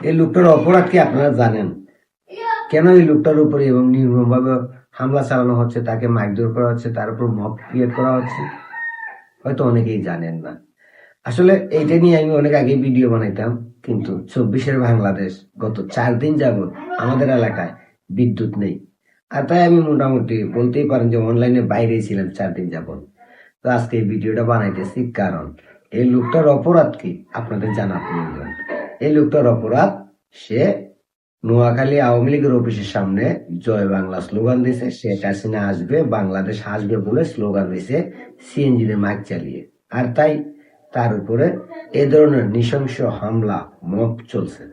এই লোকটার অপরাধ কি আপনারা জানেন? কেন এই লোকটার উপরে এবং নির্মমভাবে হামলা চালানো হচ্ছে, তাকে মারধর করা হচ্ছে, তার উপর মব ক্রিয়েট করা হচ্ছে? হয়তো অনেকেই জানেন না। আসলে এইটা নিয়ে আমি অনেক আগে ভিডিও বানাইতাম, কিন্তু 24-এর বাংলাদেশ গত 4 দিন যাবত আমাদের এলাকায় বিদ্যুৎ নেই। আর তাই আমি মোটামুটি বলতেই পারেন যে অনলাইনে বাইরেই ছিলাম 4 দিন যাবত। তো আজকে এই ভিডিওটা বানাইতেছি কারণ এই লোকটার অপরাধ কি আপনাদের জানা প্রয়োজন। এই লোকটার অপরাধ, সে নোয়াখালী আওয়ামী লীগের অফিসের সামনে জয় বাংলা স্লোগান দিছে, শেখ হাসিনা আসবে, বাংলাদেশ আসবে বলে স্লোগান দিছে সিএনজি মাইক চালিয়ে। আর তাই তার উপরে এ ধরনের নৃশংস হামলা মব চলছে।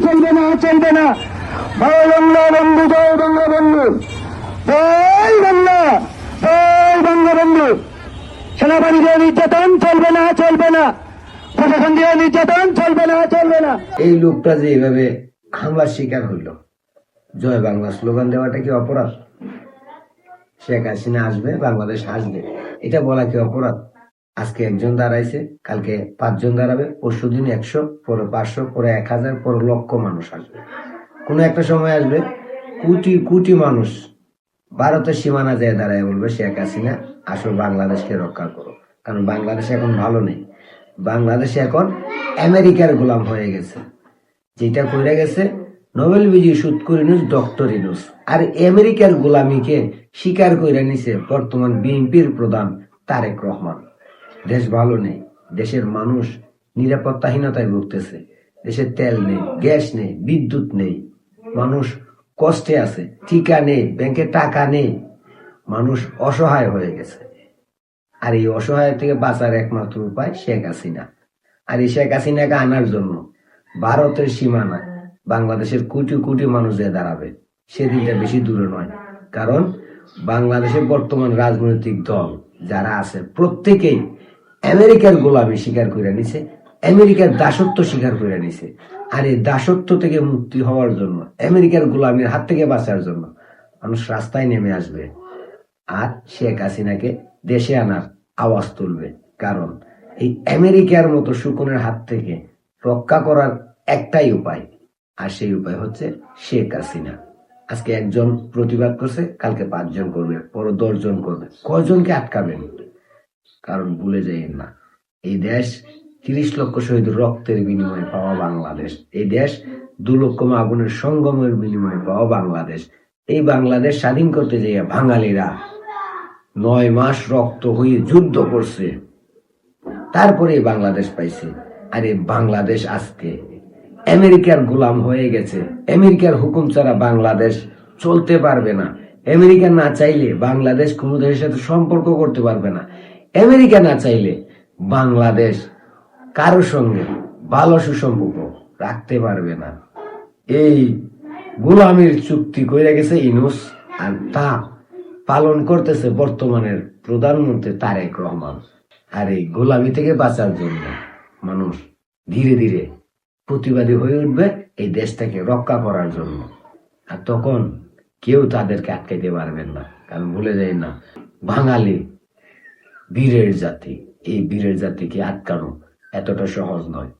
চলবে না, চলবে না। জয় বাংলা বন্ধু, জয় বাংলা বন্ধু, জয় বাংলা, জয় বাংলা বন্ধু। সেনাবাহিনী দিয়ে নির্যাতন চলবে না, চলবে না। প্রশাসন দিয়ে নির্যাতন চলবে না, চলবে না। এই লোকটা যে এইভাবে হামলার শিকার হইল, জয় বাংলা স্লোগান দেওয়াটা কি অপরাধ? শেখ হাসিনা আসবে, বাংলাদেশ আসবে, এটা বলা কি অপরাধ? আজকে একজন দাঁড়াইছে, কালকে 5 জন দাঁড়াবে, পরশুদিন 100, পরে 500, পরে 1000, পরে লক্ষ মানুষ আসবে। কোন একটা সময় আসবে কোটি কোটি মানুষ ভারতের সীমানা যায় দাঁড়ায় বলবে, শেখ হাসিনা আসো, বাংলাদেশকে রক্ষা করো। কারণ বাংলাদেশ এখন ভালো নেই, বাংলাদেশ এখন আমেরিকার গোলাম হয়ে গেছে। যেটা করে গেছে নোবেল বিজয়ী সুৎখোর ইউনূস, ডক্টর ইউনূস। আর আমেরিকার গোলামিকে স্বীকার করে নিছে বর্তমান বিএনপির প্রধান তারেক রহমান। দেশ ভালো নেই, দেশের মানুষ নিরাপত্তাহীনতায় ভুগতেছে, দেশে তেল নেই, গ্যাস নেই, বিদ্যুৎ নেই, মানুষ কষ্টে আছে, টিকা নেই, ব্যাংকে টাকা নেই, মানুষ অসহায় হয়ে গেছে। আর এই অসহায় থেকে বাঁচার একমাত্র উপায় শেখ হাসিনা। আর এই শেখ হাসিনাকে আনার জন্য ভারতের সীমানায় বাংলাদেশের কোটি কোটি মানুষ যে দাঁড়াবে, সেদিনটা বেশি দূরে নয়। কারণ বাংলাদেশের বর্তমান রাজনৈতিক দল যারা আছে প্রত্যেকেই আমেরিকার গোলামি স্বীকার করে নিছে, আমেরিকার দাসত্ব স্বীকার করে নিছে। আর এই দাসত্ব থেকে মুক্তি হওয়ার জন্য, আমেরিকার গোলামির হাত থেকে বাঁচার জন্য মানুষ রাস্তায় নেমে আসবে আর শেখ হাসিনাকে দেশে আনার আওয়াজ তুলবে। কারণ এই আমেরিকার মতো শকুনের হাত থেকে রক্ষা করার একটাই উপায়, আর সেই উপায় হচ্ছে শেখ হাসিনা। আজকে একজন প্রতিবাদ করছে, কালকে 5 জন করবে, পরে 10 জন করবে। কয়জনকে আটকাবেন? কারণ ভুলে যাইয়েন না, এই দেশ 30 লক্ষ শহীদ রক্তের বিনিময়ে পাওয়া বাংলাদেশ। এই দেশ 2 লক্ষ আগুনের সঙ্গমের বিনিময়ে পাওয়া বাংলাদেশ। এই বাংলাদেশ স্বাধীন করতে যাইয়া বাঙালিরা 9 মাস রক্ত হয়ে যুদ্ধ করছে, তারপরে বাংলাদেশ পাইছে। আর এই বাংলাদেশ আজকে আমেরিকার গোলাম হয়ে গেছে। আমেরিকার হুকুম ছাড়া বাংলাদেশ চলতে পারবে না। আমেরিকা না চাইলে বাংলাদেশ কোন দেশের সাথে সম্পর্ক করতে পারবে না। আমেরিকা না চাইলে বাংলাদেশ কারোর সঙ্গে ভালো সুসম্পর্ক রাখতে পারবে না। এই গোলামির চুক্তি করে গেছে ইউনূস, আর তা পালন করতেছে বর্তমানের প্রধানমন্ত্রী তারেক রহমান। আর এই গোলামি থেকে বাঁচার জন্য মানুষ ধীরে ধীরে প্রতিবাদী হয়ে উঠবে এই দেশটাকে রক্ষা করার জন্য। আর তখন কেউ তাদেরকে আটকাইতে পারবেন না। কারণ ভুলে যাই না, বাঙালি বীরের জাতি। এই বীরের জাতিকে আটকানো এতটা সহজ নয়।